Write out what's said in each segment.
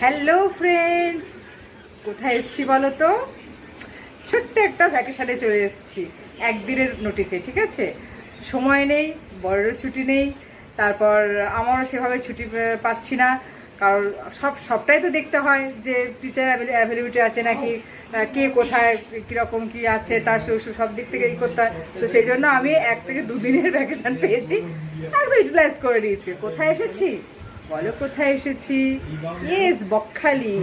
Hello friends, কোথায় এসেছি বলো তো? ছোট্ট একটা ভ্যাকেশনে চলে এসেছি একদিনের নোটিসে। ঠিক আছে, সময় নেই, বড় ছুটি নেই, তারপর আমারও সেভাবে ছুটি পাচ্ছি না, কারণ সবটাই তো দেখতে হয় যে টিচার অ্যাভেলেবিলিটি আছে নাকি, কে কোথায় কীরকম কী আছে তার সব দিক থেকে ই করতে হয়। তো সেই জন্য আমি 1 থেকে 2 দিনের ভ্যাকেশন পেয়েছি, একদম ইউটিলাইজ করে নিয়েছি। কোথায় এসেছি বলো, কোথায় এসেছি? ইয়েস, বকখালি।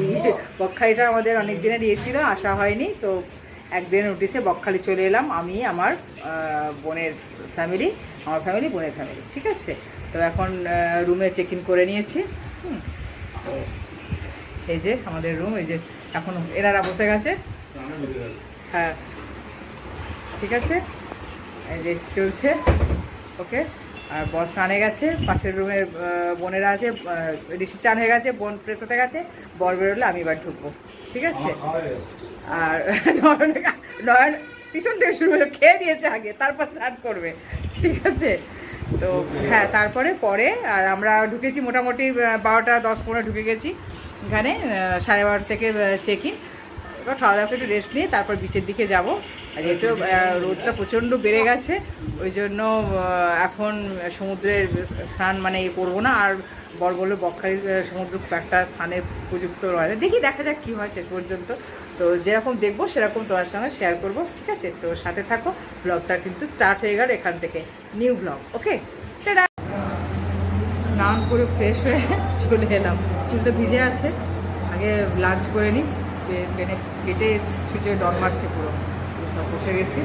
বকখালিটা আমাদের অনেক দিনের ছিল, আসা হয়নি, তো একদিনের নোটিসে বকখালি চলে এলাম। আমি, আমার বোনের ফ্যামিলি, আমার ফ্যামিলি, বোনের ফ্যামিলি। ঠিক আছে, তো এখন রুমে চেক ইন করে নিয়েছি। তো এই যে আমাদের রুম, এই যে এখন এনারা বসে গেছে। হ্যাঁ, ঠিক আছে, এই যে চলছে। ওকে, আর বর স্নানে গেছে, পাশের রুমে বোনেরা আছে, ঋষি চান হয়ে গেছে, বোন ফ্রেশ হতে গেছে, বর বেরোলে আমি এবার ঢুকবো। ঠিক আছে, আর নয়ন পিছন থেকে শুরু হয়ে খেয়ে দিয়েছে আগে, তারপর স্নান করবে। ঠিক আছে, তো হ্যাঁ, তারপরে আর আমরা ঢুকেছি মোটামুটি 12টা 10-15 ঢুকে গেছি এখানে। 12:30 থেকে চেক ইন। এবার খাওয়া দাওয়া একটু রেস্ট নিয়ে তারপর বিচের দিকে যাব। আর যেহেতু রোদটা প্রচণ্ড বেড়ে গেছে, ওই জন্য এখন সমুদ্রের স্নান মানে করবো না। আর বর বললো বকখালি সমুদ্র খুব একটা স্থানের উপযুক্ত রয়েছে, দেখি দেখা যাক কী হয় শেষ পর্যন্ত। তো যেরকম দেখবো সেরকম তোমার সঙ্গে শেয়ার করবো। ঠিক আছে, তো সাথে থাকো। ব্লগটা কিন্তু স্টার্ট হয়ে গেল এখান থেকে, নিউ ব্লগ। ওকে, স্নান করে ফ্রেশ হয়ে চলে এলাম। চুলটা ভিজে আছে, আগে লাঞ্চ করে নিই। পেটে ছুঁচে ডর মারছে পুরো, সব বসে গেছি।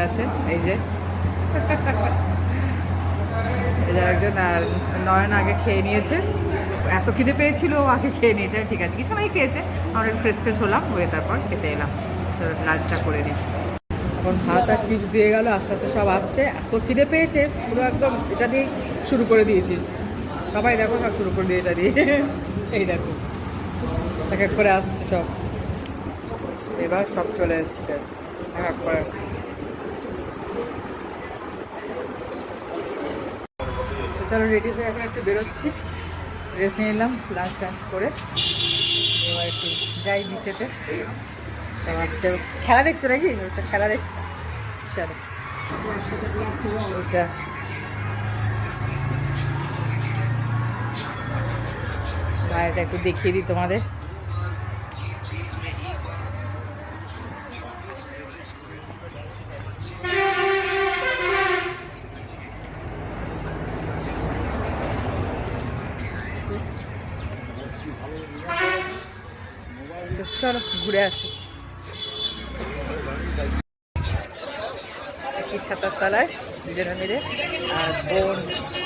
আছে এই যে একজন, আর নয়ন আগে খেয়ে নিয়েছে, এত খিদে পেয়েছিল ও আগে খেয়ে নিয়েছে। ঠিক আছে, কিছু নাই খেয়েছে, আমরা ফ্রেশ হলাম, হয়ে তারপর খেতে এলাম। চলো লাঞ্চটা করে নিই। এখন ভাত আর চিপস দিয়ে গেল, আস্তে আস্তে সব আসছে। এত খিদে পেয়েছে পুরো একদম এটা দিয়ে শুরু করে দিয়েছি। সবাই দেখো, সব শুরু করে দিয়ে এটা দিয়ে এই দেখো এক এক করে আসছে সব, এবার সব চলে এসছে এক এক করে। চলো রেডি হয়ে এখন একটু বেরোচ্ছি, রেস্ট নিয়ে নিলাম লাঞ্চ টাঞ্চ করে। এবার একটু যাই নিচেতে। আসছে, খেলা দেখছো নাকি? খেলা দেখছো, চলো। ওটা বাইরেটা একটু দেখিয়ে দিই তোমাদের। চলো ঘুরে আসি। একই ছাতার তলায় দুজনে মিলে, আর বোন,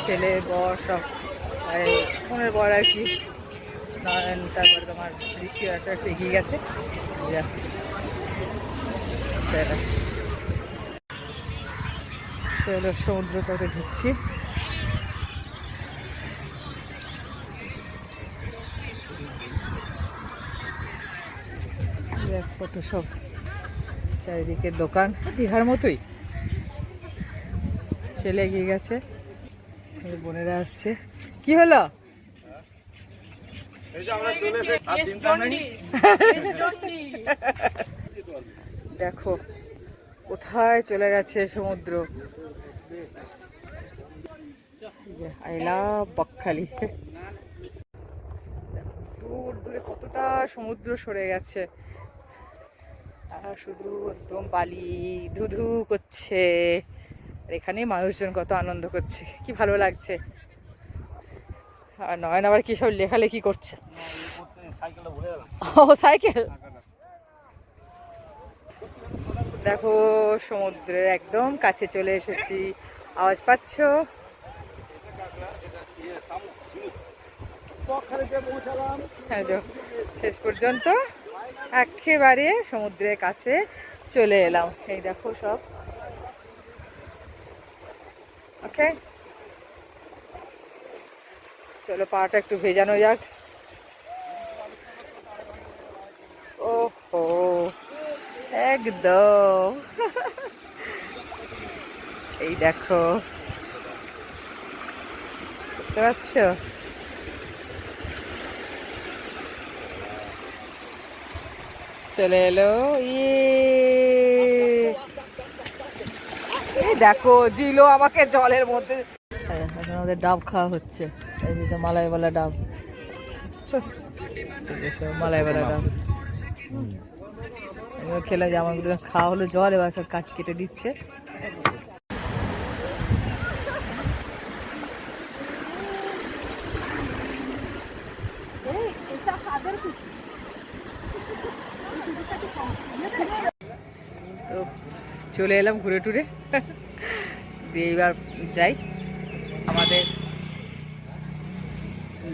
ছেলে, বর সব, বোনের বর আর কি, তারপরে তোমার ঋষি আসা একটু এগিয়ে গেছে, যাচ্ছে। চলো সমুদ্র তটে ঢুকছি। কত সব চারিদিকে দোকান, দীঘার মতোই। ছেলে এগিয়ে গেছে, বোনেরা আসছে। কি হলো? দেখো কোথায় চলে গেছে সমুদ্র। I love Bakkhali. দূর দূরে কতটা সমুদ্র সরে গেছে, আর শুধু একদম বালি ধুধু করছে। আর এখানে মানুষজন কত আনন্দ করছে, কি ভালো লাগছে। আর নয়ন আবার কি সব লেখালেখি করছে। ও সাইকেল, দেখো সমুদ্রের একদম কাছে চলে এসেছি। আওয়াজ পাচ্ছ? হ্যাঁ, শেষ পর্যন্ত একেবারে সমুদ্রের কাছে চলে এলাম। এই দেখো সব। ওকে, চলো পাটা একটু ভেজানো যাক। ওহো, একদম এই দেখো, দেখতে পাচ্ছ? চলে এলো। এই দেখো জিলো আমাকে জলের মধ্যে, এখন আমাদের ডাব খাওয়া হচ্ছে। এই যে মালাইওয়ালা ডাব, মালাইওয়ালা ডাব খেলে যে আমার খাওয়া হলো জল, এবার সব কেটে দিচ্ছে। তো চলে এলাম ঘুরে টুরে দিয়ে, এবার যাই আমাদের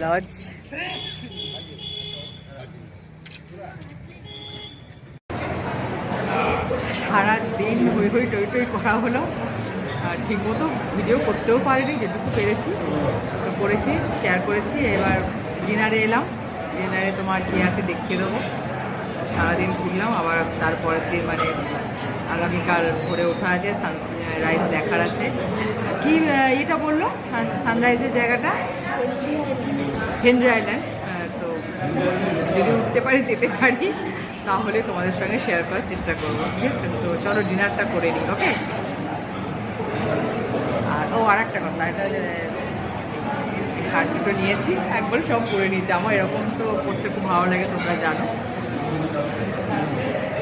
লজ। সারাদিন হই হই টই টই করা হলো, আর ঠিকমতো ভিডিও করতেও পারিনি, যেটুকু পেরেছি করেছি, শেয়ার করেছি। এবার ডিনারে এলাম, ডিনারে তোমার কী আছে দেখিয়ে দেবো। সারাদিন ঘুরলাম, আবার তারপরের দিন মানে আগামীকাল ভোরে ওঠা আছে, সানরাইজ দেখার আছে। কি এটা বললো সানরাইজের জায়গাটা? Henry island. তো যদি উঠতে পারি, যেতে পারি, তাহলে তোমাদের সঙ্গে শেয়ার করার চেষ্টা করবো, ঠিক আছে? তো চলো ডিনারটা করে নিই, ওকে? আর একটা কথা, এটা হার দুটো নিয়েছি, একবারে সব করে নিয়েছি। আমার এরকম তো করতে খুব ভালো লাগে, তোমরা জানো।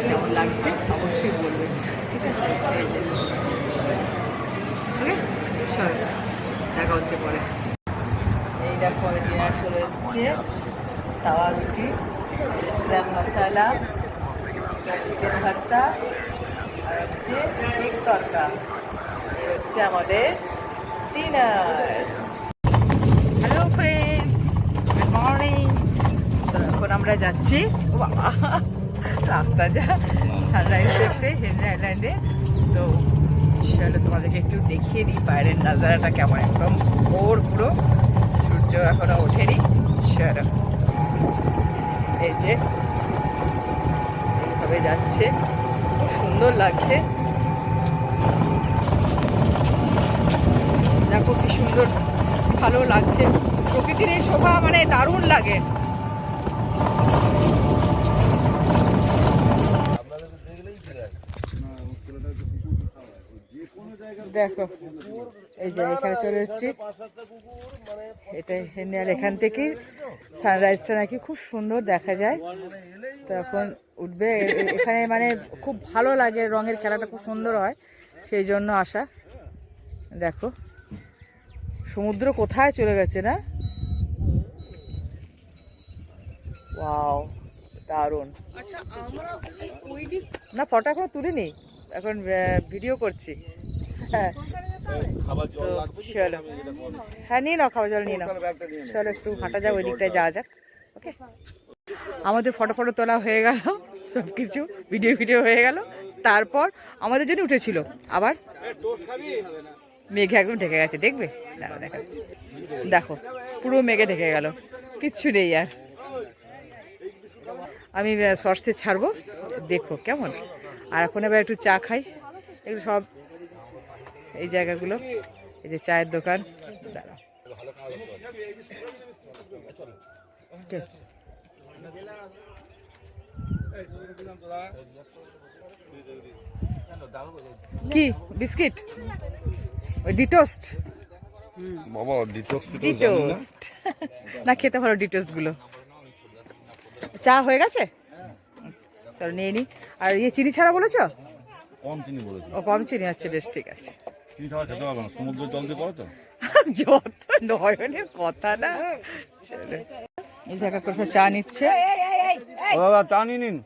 কেমন লাগছে অবশ্যই বলবে, ঠিক আছে? এই যে ওকে, চল দেখা হচ্ছে পরে। এই দেখো ডিনার চলে এসছে, তাওয়া রুটি, গ্রাম মশালা, চিকেন ভর্তা, আর হচ্ছে এগ তরকা। এই হচ্ছে আমাদের dinner. Hello friends, good morning. তো এখন আমরা যাচ্ছি, ও বাবা রাস্তা যা, সানরাইজ দেখতে হেনরি আইল্যান্ডে। তো চলো তোমাদেরকে একটু দেখিয়ে দিই বাইরের নাজারাটা কেমন, একদম ভোর পুরো, সূর্য এখনো ওঠেনি। চলো, এই যে এইভাবে যাচ্ছে, খুব সুন্দর লাগছে। দেখো কি সুন্দর, ভালো লাগছে। প্রকৃতির এই শোভা মানে দারুণ লাগে। দেখো এই যে এখানে চলে এসেছি, এটা হেনরি, এখান থেকে সানরাইজটা নাকি খুব সুন্দর দেখা যায়। তো এখন উঠবে এখানে, মানে খুব ভালো লাগে, রঙের খেলাটা খুব সুন্দর হয়, সেই জন্য আসা। দেখো সমুদ্র কোথায় চলে গেছে না? ওয়াও, দারুণ। না ফটো এখন তুলিনি, এখন ভিডিও করছি। হ্যাঁ চলো, হ্যাঁ নিয়ে নাও, খাবার জল নিয়ে নাও। চলো একটু হাঁটা যাক, ওই দিকটায় যাওয়া যাক, ওকে? আমাদের ফটো তোলা হয়ে গেল, সব কিছু ভিডিও হয়ে গেল। তারপর আমাদের জন্য উঠেছিল, আবার মেঘে একদম ঢেকে গেছে, দেখবে? দাঁড়া দেখাচ্ছি, দেখো পুরো মেঘে ঢেকে গেল, কিচ্ছু নেই আর। আমি শর্টসে ছাড়বো, দেখো কেমন। আর এখন এবার একটু চা খাই, একটু সব এই জায়গাগুলো, এই যে চায়ের দোকান, দাঁড়া কি বিস্কিট, ওই ডিটোস্ট বাবা, ডিটোস্ট না খেতে ভালো, ডিটোস্ট গুলো। চা হয়ে গেছে, চলো নিয়ে নি। আর ইয়ে চিনি ছাড়া বলেছো? কম চিনি বলেছো। ও কম চিনি, আছে, বেশ ঠিক আছে। চিনি ছাড়া খেতে পারবে না, সমুদ্র জল দিয়ে করো তো। যত নয়নের কথা না। চলো এই জায়গা করে চা নিচ্ছে, চা নিয়ে নিন।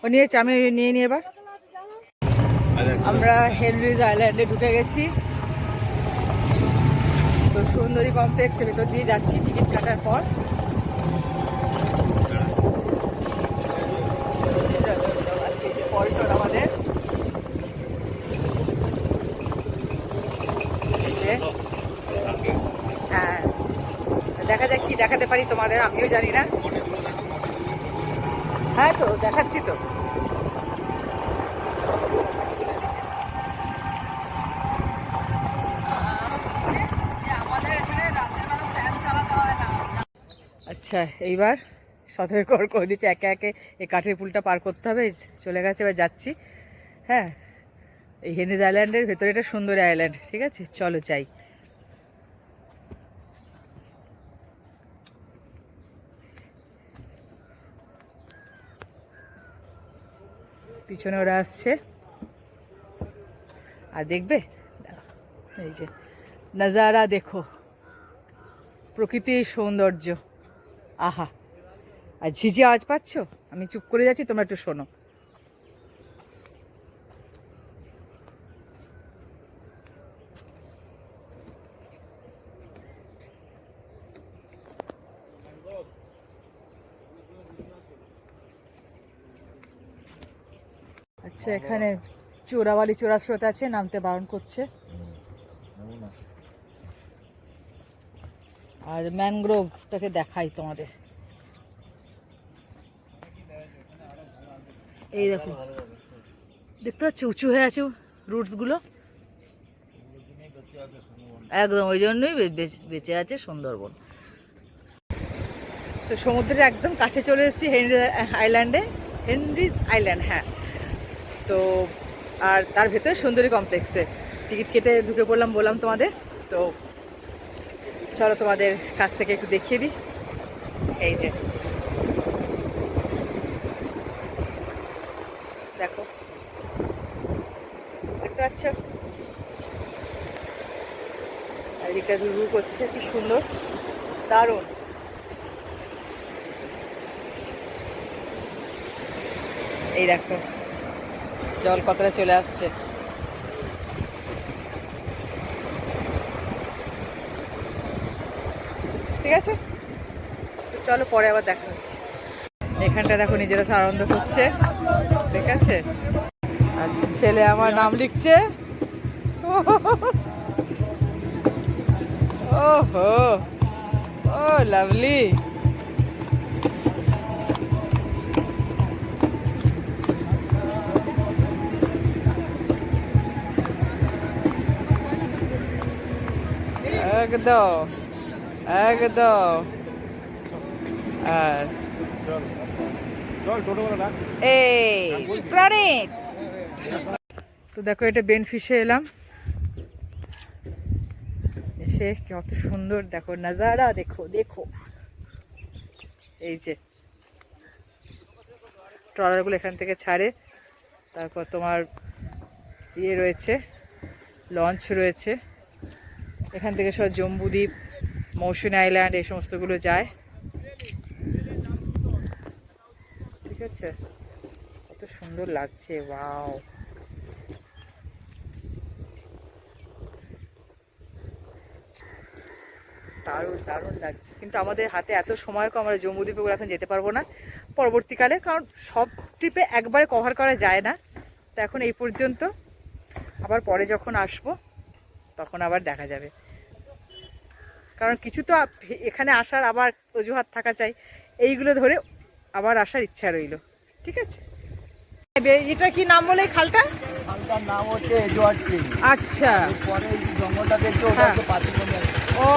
ও নিয়েছে, আমি নিয়ে নি। এবার আমরা হেনরিজ আইল্যান্ডে ঢুকে গেছি। তো সুন্দরী কমপ্লেক্সের ভেতর দিয়ে যাচ্ছি টিকিট কাটার পর। আমাদের হ্যাঁ, দেখা যাক কি দেখাতে পারি তোমাদের, আমিও জানি না। হ্যাঁ তো দেখাচ্ছি তো। আচ্ছা এইবার সতর্ক করে দিচ্ছে, একে একে এই কাঠের পুলটা পার করতে হবে। চলে গেছে, এবার যাচ্ছি। হ্যাঁ, এই হেনরিজ আইল্যান্ডের ভেতরে একটা সুন্দর আইল্যান্ড, ঠিক আছে, চলো যাই। পিছনে ওরা আসছে, আর দেখবে এই যে নজারা দেখো, প্রকৃতির সৌন্দর্য, আহা। আর ঝিঝি আওয়াজ পাচ্ছ? আমি চুপ করে যাচ্ছি, তোমরা একটু শোনো। আচ্ছা, এখানে চোরাবালি চোরাস্রোত আছে, নামতে বারণ করছে। আর ম্যানগ্রোভটাকে দেখাই তোমাদের, এই দেখো, দেখতে পাচ্ছ উঁচু হয়ে আছে রুটস গুলো, একদম ওই জন্যই বেঁচে আছে সুন্দরবন। তো সমুদ্রের একদম কাছে চলে এসেছি হেনরিজ আইল্যান্ড, হ্যাঁ। তো আর তার ভেতরে সুন্দরী কমপ্লেক্সে টিকিট কেটে ঢুকে পড়লাম, বললাম তোমাদের। তো চলো তোমাদের কাছ থেকে একটু দেখিয়ে দিই। এই যে দেখো, দেখতে পাচ্ছ, এদিকটা ঘুরঘু করছে, কি সুন্দর, দারুণ। এই দেখো জল কতটা চলে আসছে, ঠিক আছে। চলো পরে আবার দেখা হচ্ছে। এখানটা দেখো নিজেরা সব আনন্দ করছে, ঠিক আছে। আর ছেলে আমার নাম লিখছে, ওহো, ও লাভলি। একদম একদম। আর এই প্রাণীর তো দেখো, এটা বেনফিশে এলাম, এসে কত সুন্দর দেখো নাজারা, দেখো দেখো। এই যে ট্রলারগুলো এখান থেকে ছাড়ে, তারপর তোমার ইয়ে রয়েছে, লঞ্চ রয়েছে, এখান থেকে সব জম্বুদ্বীপ, মৌসুমী আইল্যান্ড, এই সমস্তগুলো যায়, ঠিক আছে। কত সুন্দর লাগছে, ওয়াও। দারুণ দারুণ লাগছে, কিন্তু আমাদের হাতে এত সময় কম, আমরা জম্বুদ্বীপে এখন যেতে পারবো না পরবর্তীকালে, কারণ সব ট্রিপে একবারে কভার করা যায় না। তো এখন এই পর্যন্ত, আবার পরে যখন আসবো তখন আবার দেখা যাবে, কারণ কিছু তো এখানে আসার আবার অজুহাত থাকা চাই, এইগুলো ধরে আবার আসার ইচ্ছা রইল, ঠিক আছে। এটা কি নাম বলে খালটা? খালটার নাম হচ্ছে এজওয়ার্ড ক্রিক। আচ্ছা, পরে এই জঙ্গলটা দেখছো, ওটা হচ্ছে পাতিবনি। ও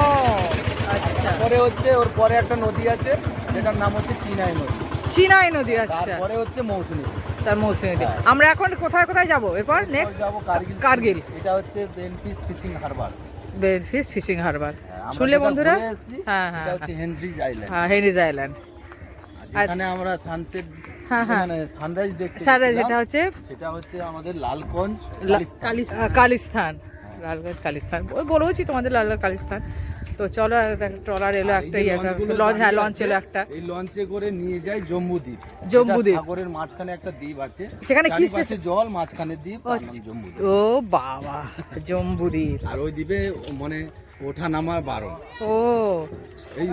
আচ্ছা, পরে হচ্ছে ওর পরে একটা নদী আছে যেটার নাম হচ্ছে চিনাই নদী। চিনাই নদী, আচ্ছা। তারপরে হচ্ছে মৌসুমী, তার মৌসুমী নদী। আমরা এখন কোথায় কোথায় যাবো এরপর? নেক্সট যাবো কার্গিল। কার্গিল, এটা হচ্ছে Benfish fishing harbour. Benfish fishing harbour, শুনলে বন্ধুরা? হ্যাঁ হ্যাঁ, এটা হচ্ছে হেনরিজ আইল্যান্ড। হ্যাঁ, হেনরিজ আইল্যান্ড, যেখানে আমরা সানসেট, হ্যাঁ হ্যাঁ, মানে সানরাইজ দেখতে সানরাইজ, সেটা হচ্ছে আমাদের লালগঞ্জ কালিস্তান, লালগঞ্জ কালিস্তান বলেওছি তোমাদের, লালগঞ্জ কালিস্তান। তো চলো, ট্রলার এলো একটা, লঞ্চ, হ্যাঁ লঞ্চ এলো একটা, এই লঞ্চে করে নিয়ে যায় জম্বুদ্বীপ। জম্বুদ্বীপ সাগরের মাঝখানে একটা দ্বীপ আছে, সেখানে কি জল, মাঝখানে দ্বীপ, তার নাম জম্বুদ্বীপ। ও বাবা, জম্বুদ্বীপ। আর ওই দ্বীপে মানে ওঠা নামা বারণ। ও,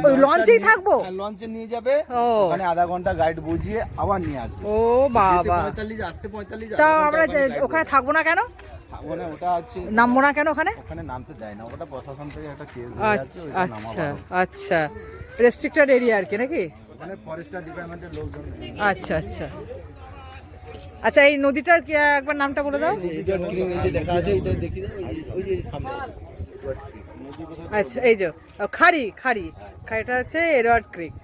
ওই লঞ্চেই থাকবো? লঞ্চে নিয়ে যাবে, ও ওখানে আধা ঘন্টা গাইড বুঝিয়ে আবার নিয়ে আসবে। ও বাবা, 45 আসতে 45। তা আমরা ওখানে থাকবো না কেন? মানে ওটা হচ্ছে নামবো না কেন ওখানে? ওখানে নামতে দেয় না, ওটা প্রশাসন থেকে একটা কেস আছে। আচ্ছা আচ্ছা, রেস্ট্রিক্টেড এরিয়া আর কি, নাকি? ওখানে ফরেস্টার ডিপার্টমেন্টের লোকজন। আচ্ছা আচ্ছা আচ্ছা, এই নদীটার কি একবার নামটা বলে দাও? এডওয়ার্ড ক্রিক, এই যে দেখা আছে, এটা দেখি দাও, ওই যে সামনে এডওয়ার্ড ক্রিক। আচ্ছা, এই যে খাড়ি, খাড়িটা হচ্ছে এডওয়ার্ড ক্রিক।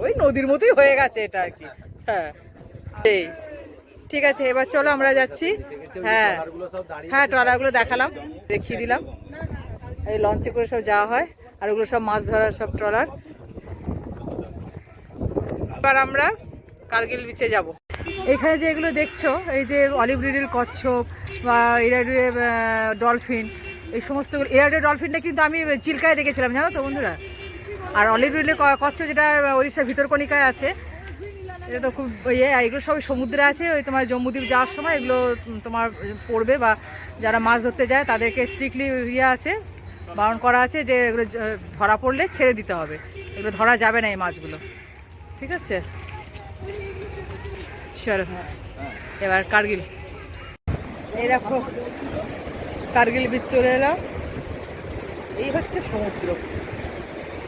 ওই নদীর মতোই হয়ে গেছে এটা আর কি। হ্যাঁ এই ঠিক আছে, এবার চলো আমরা যাচ্ছি। হ্যাঁ হ্যাঁ, ট্রলারগুলো দেখালাম, দেখিয়ে দিলাম। এই লঞ্চে করে সব যাওয়া হয়, আর ওগুলো সব মাছ ধরার সব ট্রলার। এবার আমরা কার্গিল বিচে যাব। এখানে যে এগুলো দেখছো, এই যে অলিভ রিডল কচ্ছপ বা ইরাডুয়ে ডলফিন, এই সমস্ত ইরাডুয়ে ডলফিনটা কিন্তু আমি চিল্কায় দেখেছিলাম, জানো তো বন্ধুরা। আর অলিভ রিডল কচ্ছপ যেটা ওড়িশার ভিতরকণিকায় আছে, এটা তো খুব ইয়ে। আর এগুলো সবই সমুদ্রে আছে, ওই তোমার জম্মুদ্বীপ যাওয়ার সময় এগুলো তোমার পড়বে, বা যারা মাছ ধরতে যায় তাদেরকে স্ট্রিক্টলি ইয়ে আছে, বারণ করা আছে যে এগুলো ধরা পড়লে ছেড়ে দিতে হবে, এগুলো ধরা যাবে না এই মাছগুলো, ঠিক আছে। চলো এবার কার্গিল। এই দেখো কার্গিল বিচ চলে এলাম, এই হচ্ছে সমুদ্র।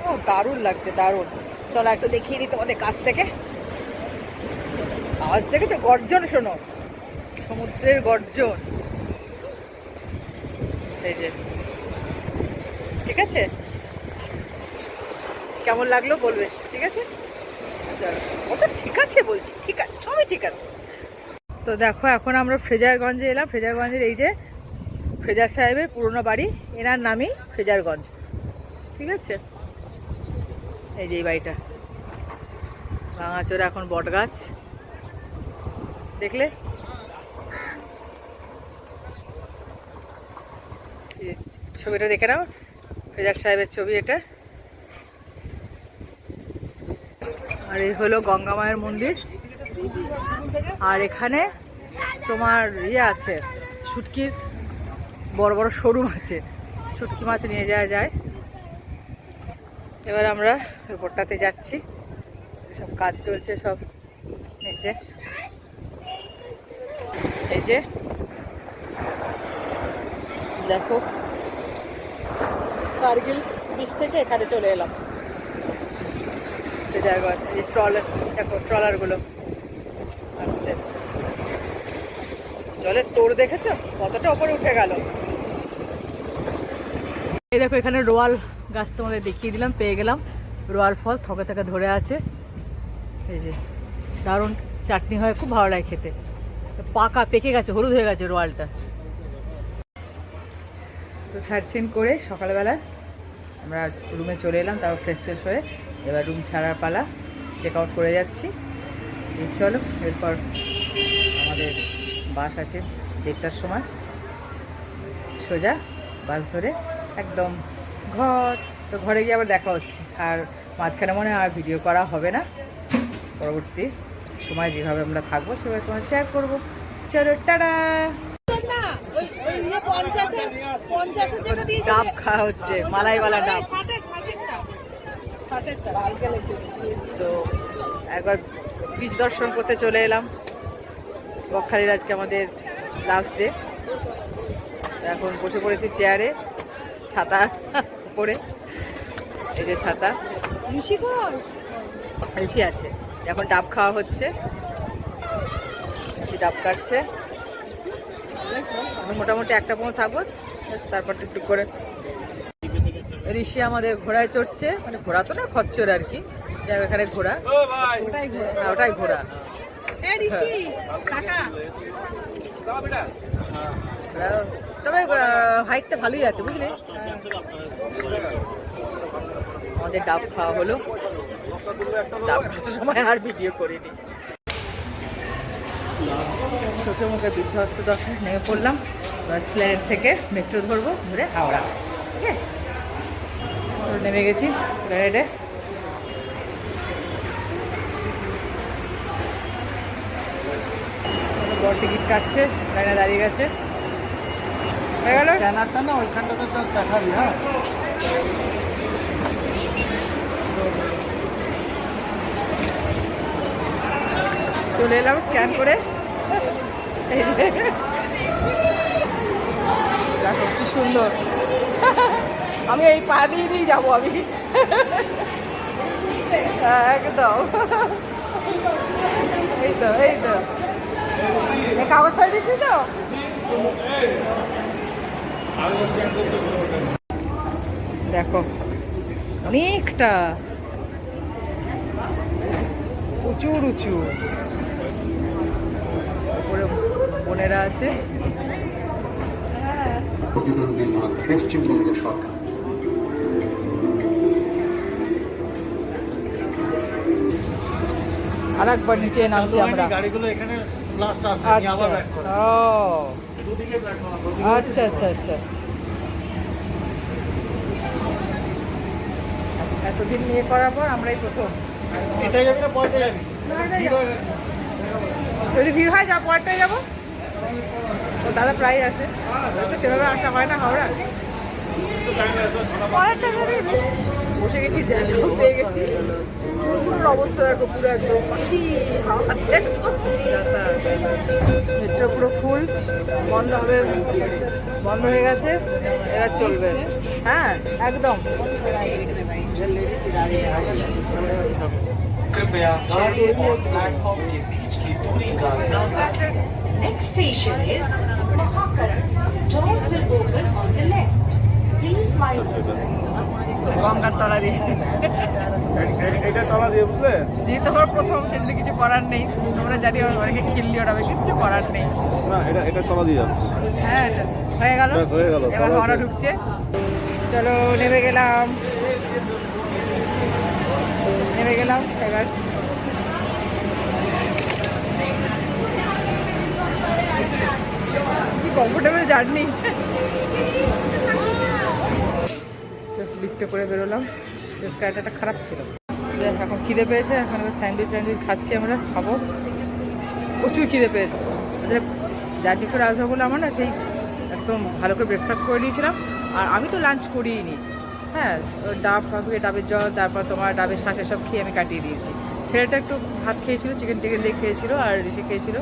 ও দারুণ লাগছে, দারুণ। চলো একটু দেখিয়ে দিই তোমাদের কাছ থেকে। আওয়াজ দেখেছো? গর্জন শোনো, সমুদ্রের গর্জন। এই যে, ঠিক আছে, কেমন লাগলো বলবে, ঠিক আছে। চলো, ওটা ঠিক আছে বলছি, ঠিক আছে, সবই ঠিক আছে। তো দেখো এখন আমরা ফ্রেজারগঞ্জে এলাম। ফ্রেজারগঞ্জের এই যে ফ্রেজার সাহেবের পুরনো বাড়ি, এনার নামই ফ্রেজারগঞ্জ, ঠিক আছে। এই যে এই বাড়িটা ভাঙাচোরা, এখন বট গাছ, দেখলে। ছবিটা দেখে নাও, ফ্রেজার সাহেবের ছবি এটা। আর এই হলো গঙ্গা মায়ের মন্দির। আর এখানে তোমার ইয়ে আছে, শুটকির বড় বড় শোরুম আছে, শুটকি মাছ নিয়ে যাওয়া যায়। এবার আমরা উপরটাতে যাচ্ছি, সব কাজ চলছে সব। এই যে দেখো কার্গিল বিচ থেকে এখানে চলে এলাম ফ্রেজারগঞ্জ। এই ট্রলার দেখো, ট্রলারগুলো আসছে, জলের তোড় দেখেছো কতটা ওপরে উঠে গেল। এই দেখো এখানে রোয়াল গাছ তোমাদের দেখিয়ে দিলাম, পেয়ে গেলাম রোয়াল ফল, থকে থকে ধরে আছে। এই যে দারুণ চাটনি হয়, খুব ভালো লাগে খেতে। পাকা পেকে গেছে, হলুদ হয়ে গেছে রোয়ালটা। তো সাইট সিন করে সকালবেলা আমরা রুমে চলে এলাম, তারপর ফ্রেশ ফ্রেশ হয়ে এবার রুম ছাড়ার পালা, চেক আউট করে যাচ্ছি। এই চলো, এরপর আমাদের বাস আছে 1:30টার সময়, সোজা বাস ধরে একদম ঘর। তো ঘরে গিয়ে আবার দেখা হচ্ছে, আর মাঝখানে মনে হয় আর ভিডিও করা হবে না, পরবর্তী সময় যেভাবে আমরা থাকবো সেভাবে তোমার শেয়ার করবো। চলো টাটা। ডাব খাওয়া হচ্ছে, মালাইওয়ালা ডাব। তো একবার বীচ দর্শন করতে চলে এলাম। বকখালির আজকে আমাদের লাস্ট ডে। এখন বসে পড়েছি চেয়ারে, ছাতা পরে। এই যে ছাতা, ঋষি আছে। এখন ডাব খাওয়া হচ্ছে, ডাব কাটছে। মোটামুটি 1টা পর্যন্ত থাকবো, তারপর টুকটুক করে ঋষি আমাদের ঘোড়ায় চড়ছে, মানে ঘোড়া তো না, খচ্চর আর কি। এখানে ঘোড়া, ওটাই ঘোড়া। তবে হাইটটা ভালোই আছে, বুঝলি। আমাদের ডাব খাওয়া হলো, ডাব খাওয়ার সময় আর ভিডিও করিনি। ছোটো মুখে বিধ্বস্ত দশে নেমে পড়লাম। স্প্ল্যানেড থেকে মেট্রো ধরবো, ধরে হাওড়া। ঠিক আছে, নেমে গেছি স্প্ল্যানেডে। বড় টিকিট কাটছে, লাইনে দাঁড়িয়ে গেছে। হয়ে গেল না, ওইখানটাতে তো দেখাবি। হ্যাঁ, চলে এলাম স্ক্যান করে। দেখো কি সুন্দর, আমি এই পা দিয়ে যাবো আমি একদম। এই তো কাগজ ফেলে দিচ্ছি তো। দেখো অনেকটা প্রচুর উঁচু, উপরে বোনেরা আছে। প্রতিদ্বন্দ্বী পশ্চিমবঙ্গ সরকার। আর একবার নিচে নামছি আমরা। গাড়িগুলো এখানে লাস্ট আসে, আচ্ছা, আবার ব্যাক করে। ও দুদিকে প্ল্যাটফর্ম। আচ্ছা আচ্ছা আচ্ছা আচ্ছা। এতদিন নিয়ে করার পর আমরাই প্রথম। এটা যাবি না পরে যাবি? যদি ভিড় হয় যা পরটাই যাবো। তো দাদা প্রায় আসে, তো সেভাবে আসা হয় না হাওড়া। বসে গেছি, জায়গাও পেয়ে গেছি। পুরোর অবস্থা দেখো, পুরো একদম মেট্রো পুরো ফুল, বন্ধ হবে, বন্ধ হয়ে গেছে, এবার চলবে। হ্যাঁ একদম। कृपया गाड़ी और प्लेटफॉर्म के बीच की दूरी का ध्यान रखें। Next station is Mahakaran. Doors will open on the left. Please mind. গঙ্গার তলা দিয়ে এটা তলা দিয়ে বুঝলে? যেহেতু আমার প্রথম, সেজন্য কিছু করার নেই। তোমরা জানি অনেকে খিল্লি ওড়াবে, কিচ্ছু করার নেই। না, এটা তলা দিয়ে যাচ্ছে। হ্যাঁ এটা হয়ে গেল, ব্যাস, হয়ে গেল। এবার হাওড়া ঢুকছে। চলো নেমে গেলাম, নেমে গেলাম এবার। কি কমফোর্টেবল জার্নি। লিফটে করে বেরোলাম, স্কাইটা খারাপ ছিল। এখন খিদে পেয়েছে, এখন স্যান্ডউইচ খাচ্ছি আমরা, খাবো। প্রচুর খিদে পেয়েছে। আসলে জার্নি করে আসা বলে আমার না সেই একদম ভালো করে ব্রেকফাস্ট করে নিয়েছিলাম। আর আমি তো লাঞ্চ করিই নি। হ্যাঁ, ডাব কাকুয়ে ডাবের জল, তারপর তোমার ডাবের শ্বাস এসব খেয়ে আমি কাটিয়ে দিয়েছি। ছেলেটা একটু ভাত খেয়েছিল, চিকেন টিকেন দিয়ে খেয়েছিল, আর ঋষি খেয়েছিল,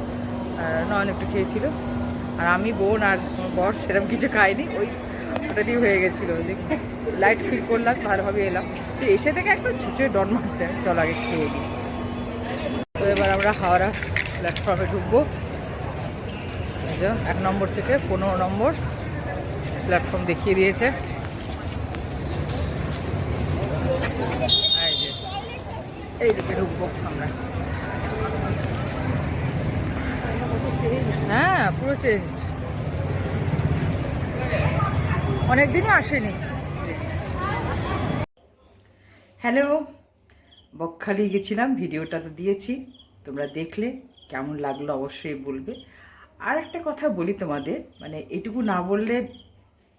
আর নয়ন একটু খেয়েছিল। আর আমি, বোন আর বর সেরকম কিছু খাইনি, ওটা দিয়ে হয়ে গেছিলো। লাইট ফিল করলাম, ভালোভাবে এলাম। তো এসে থেকে একদম ছুঁচোয় ডন মারছে, চল আগে খেয়ে নিই। তো এবার আমরা হাওড়া প্ল্যাটফর্মে ঢুকবো। 1 নম্বর থেকে 15 নম্বর প্ল্যাটফর্ম দেখিয়ে দিয়েছে। এইদিকে ঢুকবো আমরা। হ্যাঁ পুরো চেঞ্জড, অনেকদিনই আসেনি। হ্যালো, বকখালি গেছিলাম, ভিডিওটা তো দিয়েছি, তোমরা দেখলে, কেমন লাগলো অবশ্যই বলবে। আর একটা কথা বলি তোমাদের, মানে এটুকু না বললে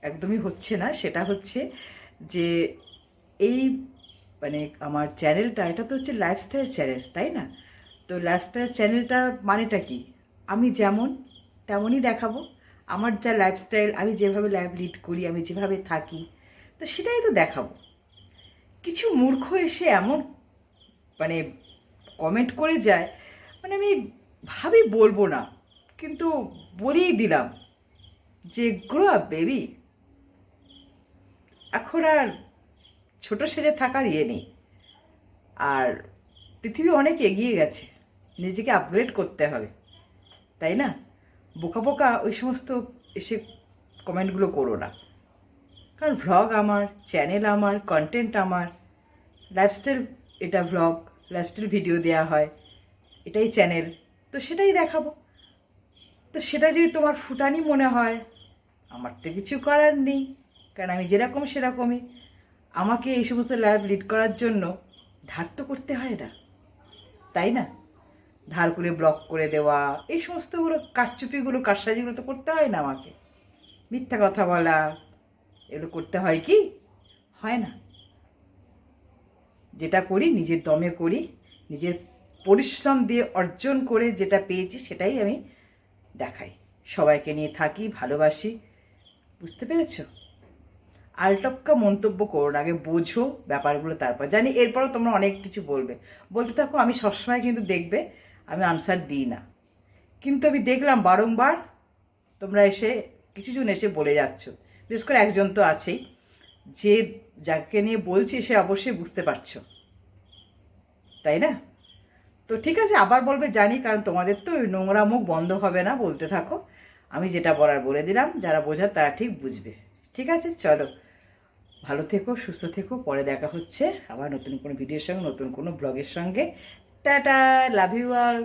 একদমই হচ্ছে না। সেটা হচ্ছে যে এই মানে আমার চ্যানেলটা, এটা তো হচ্ছে লাইফস্টাইল চ্যানেল, তাই না? তো লাইফস্টাইল চ্যানেলটা মানেটা কি? আমি যেমন তেমনই দেখাবো। আমার যা লাইফস্টাইল, আমি যেভাবে লাইফ লিড করি, আমি যেভাবে থাকি, তো সেটাই তো দেখাবো। কিছু মূর্খ এসে এমন মানে কমেন্ট করে যায়, মানে আমি ভাবি বলবো না, কিন্তু বলেই দিলাম যে গ্রো আপ বেবি। এখন আর ছোট সেজে থাকার ইয়ে নেই। আর পৃথিবী অনেক এগিয়ে গেছে, নিজেকে আপগ্রেড করতে হবে, তাই না? বোকা বোকা ওই সমস্ত এসে কমেন্টগুলো করো না। কারণ ভ্লগ আমার, চ্যানেল আমার, কন্টেন্ট আমার, লাইফস্টাইল, এটা ভ্লগ, লাইফস্টাইল ভিডিও দেওয়া হয়, এটাই চ্যানেল, তো সেটাই দেখাবো। তো সেটা যদি তোমার ফুটানি মনে হয়, আমার তো কিছু করার নেই, কারণ আমি যেরকম সেরকমই। আমাকে এই সমস্ত লাইফ লিড করার জন্য ধার তো করতে হয় না, তাই না? ধার করে ব্লক করে দেওয়া, এই সমস্তগুলো কারচুপিগুলো, কারসাজিগুলো তো করতে হয় না আমাকে। মিথ্যা কথা বলা, এগুলো করতে হয় কি? হয় না। যেটা করি নিজের দমে করি, নিজের পরিশ্রম দিয়ে অর্জন করে যেটা পেয়েছি সেটাই আমি দেখাই। সবাইকে নিয়ে থাকি, ভালোবাসি, বুঝতে পেরেছো? আলটপকা মন্তব্য করো না, আগে বোঝো ব্যাপারগুলো, তারপর জানি এরপরও তোমরা অনেক কিছু বলতে থাকো। আমি সবসময় কিন্তু দেখবে আমি আনসার দিই না, কিন্তু আমি দেখলাম বারংবার তোমরা এসে কিছুজন এসে বলে যাচ্ছ। বিশেষ করে একজন তো আছেই, যে যাকে নিয়ে বলছি সে অবশ্যই বুঝতে পারছো, তাই না? তো ঠিক আছে, আবার বলবে জানি, কারণ তোমাদের তো নোংরা মুখ বন্ধ হবে না, বলতে থাকো। আমি যেটা বলার বলে দিলাম, যারা বোঝার তারা ঠিক বুঝবে। ঠিক আছে, চলো, ভালো থেকো, সুস্থ থেকো। পরে দেখা হচ্ছে আবার নতুন কোনো ভিডিওর সঙ্গে, নতুন কোনো ব্লগের সঙ্গে। Tata, love you all.